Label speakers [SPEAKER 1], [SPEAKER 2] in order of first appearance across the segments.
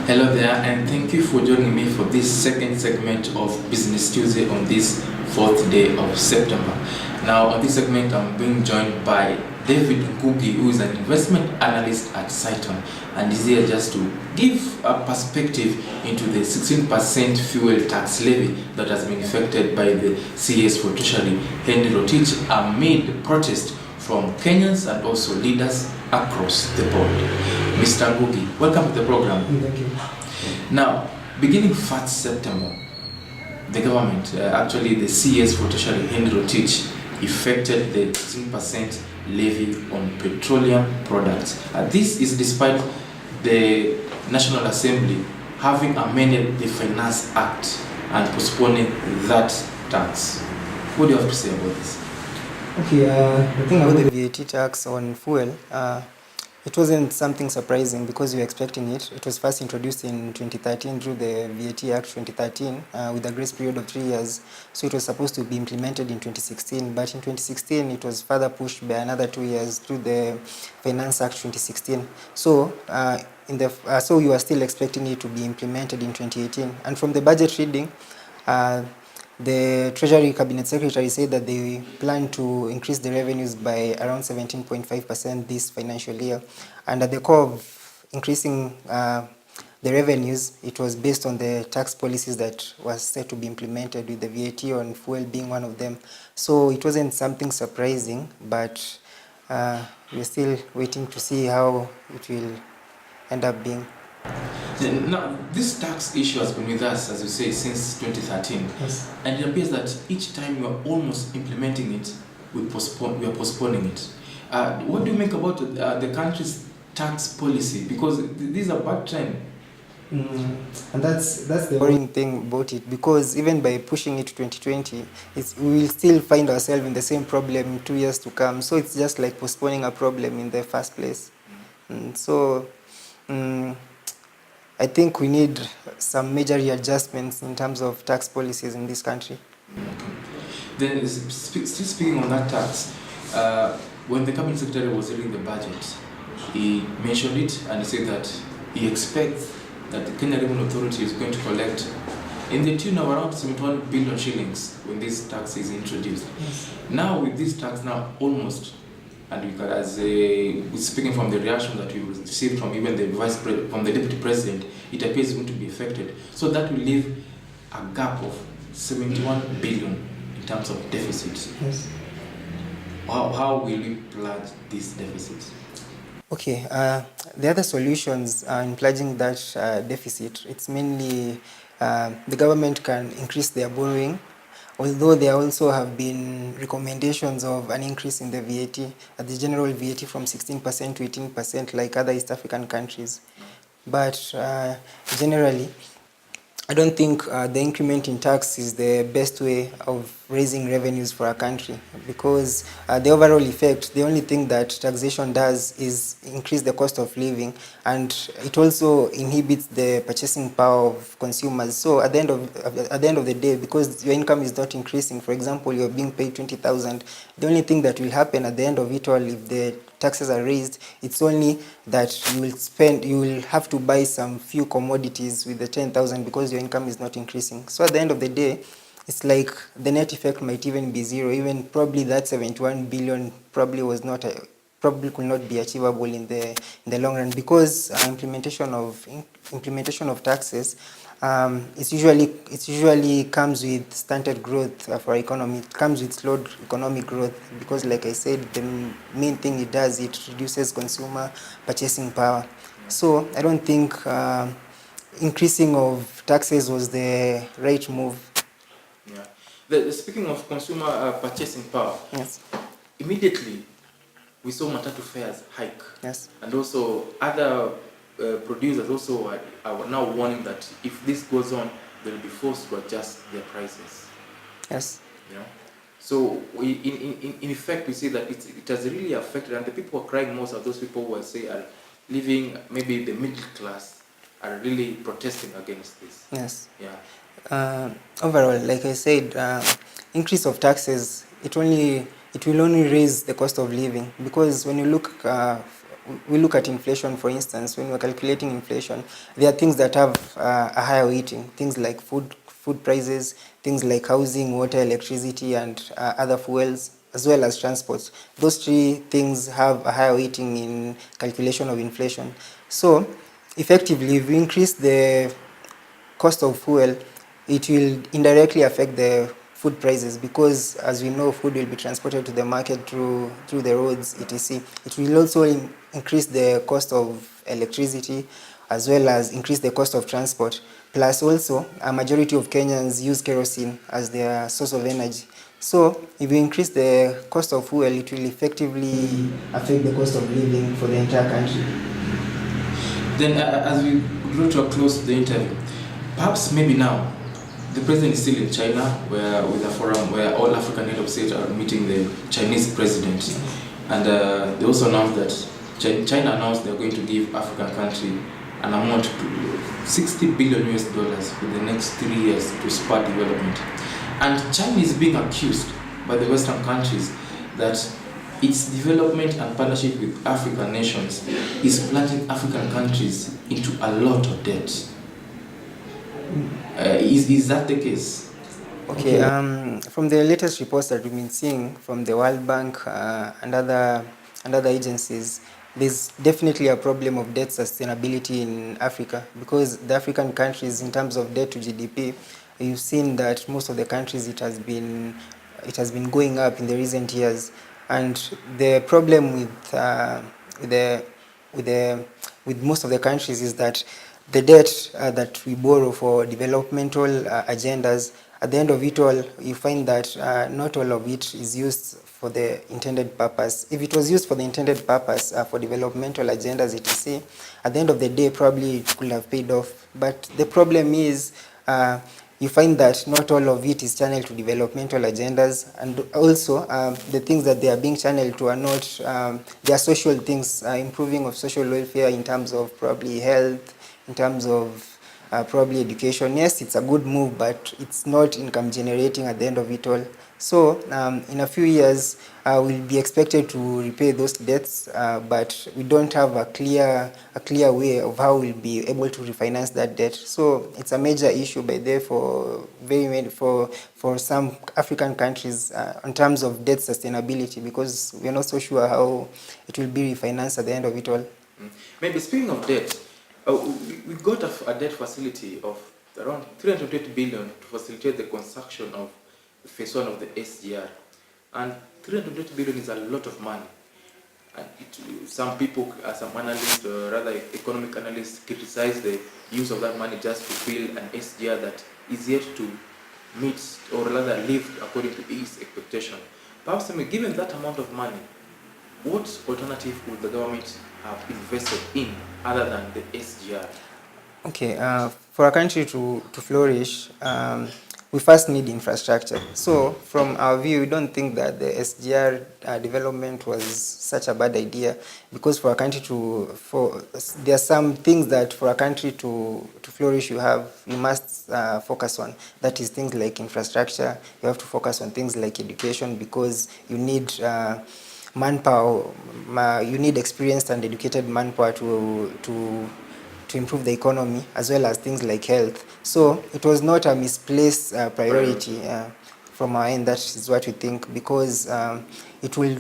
[SPEAKER 1] Hello there, and thank you for joining me for this second segment of Business Tuesday on this 4th day of September. Now, on this segment, I'm being joined by David Ngugi, who is an investment analyst at Cytonn, and is here just to give a perspective into the 16% fuel tax levy that has been effected by the CS for Treasury, Henry Rotich, amid protest from Kenyans and also leaders across the board. Mr. Ngugi, welcome to the program.
[SPEAKER 2] Thank you.
[SPEAKER 1] Now, beginning 1st September, the government, actually the CS for Treasury, Henry Rotich, effected the 16% levy on petroleum products. This is despite the National Assembly having amended the Finance Act and postponing that tax. What do you have to say about this?
[SPEAKER 2] Okay, the thing about the VAT tax on fuel, it wasn't something surprising because we were expecting it. It was first introduced in 2013 through the VAT Act 2013 with a grace period of 3 years. So it was supposed to be implemented in 2016, but in 2016 it was further pushed by another 2 years through the Finance Act 2016. So so we were still expecting it to be implemented in 2018. And from the budget reading, the Treasury Cabinet Secretary said that they plan to increase the revenues by around 17.5% this financial year. And at the core of increasing the revenues, it was based on the tax policies that was set to be implemented, with the VAT on fuel being one of them. So it wasn't something surprising, but we're still waiting to see how it will end up being.
[SPEAKER 1] Now, this tax issue has been with us, as you say, since 2013.
[SPEAKER 2] Yes. And
[SPEAKER 1] it appears that each time we are almost implementing it, we are postponing it. What do you make about the country's tax policy? Because this is a bad trend.
[SPEAKER 2] And that's the worrying thing about it, because even by pushing it to 2020, we will still find ourselves in the same problem in 2 years to come. So it's just like postponing a problem in the first place. I think we need some major readjustments in terms of tax policies in this country.
[SPEAKER 1] Then, still speaking on that tax, when the Cabinet Secretary was reading the budget, he mentioned it and he said that he expects that the Kenya Revenue Authority is going to collect in the tune of around 71 billion shillings when this tax is introduced.
[SPEAKER 2] Yes.
[SPEAKER 1] Now, with this tax now almost, and we can, as speaking from the reaction that we received from even the from the Deputy President, it appears going to be affected. So that will leave a gap of 71 billion in terms of deficit.
[SPEAKER 2] Yes.
[SPEAKER 1] How will we plug this deficit?
[SPEAKER 2] Okay, the other solutions in pledging that deficit, it's mainly the government can increase their borrowing, although there also have been recommendations of an increase in the VAT, the general VAT from 16% to 18% like other East African countries. But generally, I don't think the increment in tax is the best way of raising revenues for a country, because the overall effect, the only thing that taxation does is increase the cost of living, and it also inhibits the purchasing power of consumers. So at the end of the day, because your income is not increasing, for example, you're being paid 20,000, the only thing that will happen at the end of it all, if the taxes are raised, it's only that you will have to buy some few commodities with the 10,000 because your income is not increasing. So at the end of the day, it's like the net effect might even be zero. Even probably that 71 billion probably could not be achievable in the long run, because implementation of taxes it usually comes with stunted growth for our economy. It comes with slowed economic growth because, like I said, the main thing it does, it reduces consumer purchasing power. So I don't think increasing of taxes was the right move.
[SPEAKER 1] Yeah. Speaking of consumer purchasing power,
[SPEAKER 2] yes,
[SPEAKER 1] immediately we saw matatu fares hike.
[SPEAKER 2] Yes.
[SPEAKER 1] And also other producers also are now warning that if this goes on, they'll be forced to adjust their prices.
[SPEAKER 2] Yes.
[SPEAKER 1] Yeah. So in effect, we see that it has really affected, and the people who are crying most are those people who are living, maybe the middle class, are really protesting against this.
[SPEAKER 2] Yes.
[SPEAKER 1] Yeah.
[SPEAKER 2] Overall, like I said, increase of taxes, it will only raise the cost of living, because when you look we look at inflation, for instance, when we're calculating inflation, there are things that have a higher weighting, things like food prices, things like housing, water, electricity, and other fuels, as well as transports. Those three things have a higher weighting in calculation of inflation. So effectively, if we increase the cost of fuel, it will indirectly affect the food prices, because as we know, food will be transported to the market through the roads, etc. It will also increase the cost of electricity, as well as increase the cost of transport. Plus also, a majority of Kenyans use kerosene as their source of energy. So if we increase the cost of fuel, it will effectively affect the cost of living for the entire country.
[SPEAKER 1] Then, as we draw to a close to the interview, perhaps maybe now, the president is still in China, where with a forum where all African head of state are meeting the Chinese president, and they also announced that China announced they are going to give African country an amount to 60 billion US dollars for the next 3 years to spur development. And China is being accused by the Western countries that its development and partnership with African nations is plunging African countries into a lot of debt. Is that the case?
[SPEAKER 2] Okay, from the latest reports that we've been seeing from the World Bank and other agencies, there's definitely a problem of debt sustainability in Africa, because the African countries, in terms of debt to GDP, you've seen that most of the countries it has been going up in the recent years, and the problem with most of the countries is that the debt that we borrow for developmental agendas, at the end of it all, you find that not all of it is used for the intended purpose. If it was used for the intended purpose for developmental agendas, etc., at the end of the day, probably it could have paid off. But the problem is you find that not all of it is channeled to developmental agendas, and also the things that they are being channeled to are not, they are social things, improving of social welfare in terms of probably health, in terms of probably education. Yes, it's a good move, but it's not income generating at the end of it all. So in a few years, we'll be expected to repay those debts, but we don't have a clear way of how we'll be able to refinance that debt. So it's a major issue by there for some African countries in terms of debt sustainability, because we're not so sure how it will be refinanced at the end of it all.
[SPEAKER 1] Maybe speaking of debt, we got a debt facility of around 320 billion to facilitate the construction of phase 1 of the SGR, and 320 billion is a lot of money. And some people, some analysts, rather economic analysts, criticize the use of that money just to build an SGR that is yet to meet or rather live according to its expectation. Perhaps, given that amount of money, what alternative would the government have invested in other than the SGR?
[SPEAKER 2] Okay, for a country to flourish, we first need infrastructure. So from our view, we don't think that the SGR development was such a bad idea, because for a country there are some things that for a country to flourish, you must focus on. That is things like infrastructure. You have to focus on things like education, because you need manpower. You need experienced and educated manpower to improve the economy, as well as things like health. So it was not a misplaced priority from our end. That is what we think, because it will,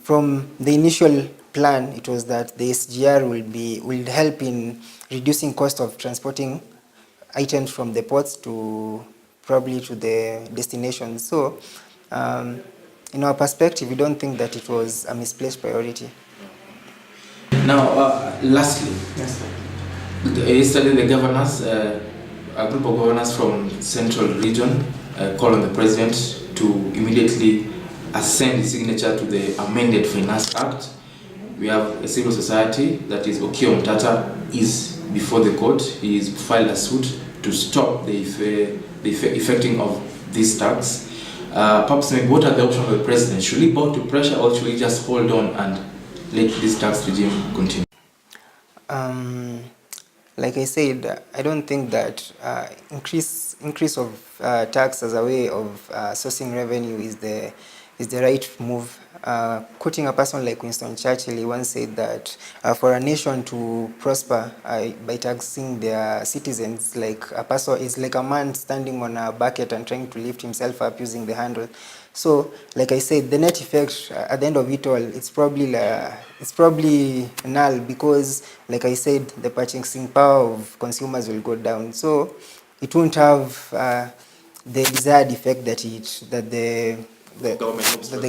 [SPEAKER 2] from the initial plan, it was that the SGR will help in reducing cost of transporting items from the ports to probably to the destination. So in our perspective, we don't think that it was a misplaced priority.
[SPEAKER 1] Now, lastly,
[SPEAKER 2] Yes,
[SPEAKER 1] yesterday the governors, a group of governors from Central Region, called on the president to immediately assign the signature to the amended Finance Act. We have a civil society, that is Okio Mtata, is before the court. He has filed a suit to stop the effecting of this tax. Perhaps, what are the options of the president? Should he bow to pressure, or should he just hold on and let this tax regime continue?
[SPEAKER 2] Like I said, I don't think that increase of tax as a way of sourcing revenue is the right move. quoting a person like Winston Churchill, he once said that for a nation to prosper by taxing their citizens, like a person is like a man standing on a bucket and trying to lift himself up using the handle. So, like I said, the net effect at the end of it all, it's probably null, because, like I said, the purchasing power of consumers will go down. So, it won't have the desired effect that the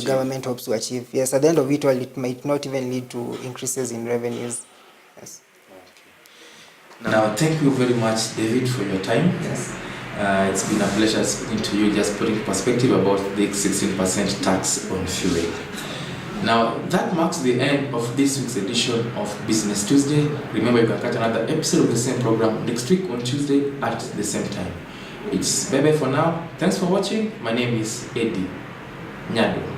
[SPEAKER 2] government hopes to achieve. Yes, at the end of it all, it might not even lead to increases in revenues. Yes.
[SPEAKER 1] Okay. Now, thank you very much, David, for your time.
[SPEAKER 2] Yes.
[SPEAKER 1] It's been a pleasure speaking to you, just putting perspective about the 16% tax on fuel. Now, that marks the end of this week's edition of Business Tuesday. Remember, you can catch another episode of the same program next week on Tuesday at the same time. It's bye-bye for now. Thanks for watching. My name is Eddy. Nyadwa.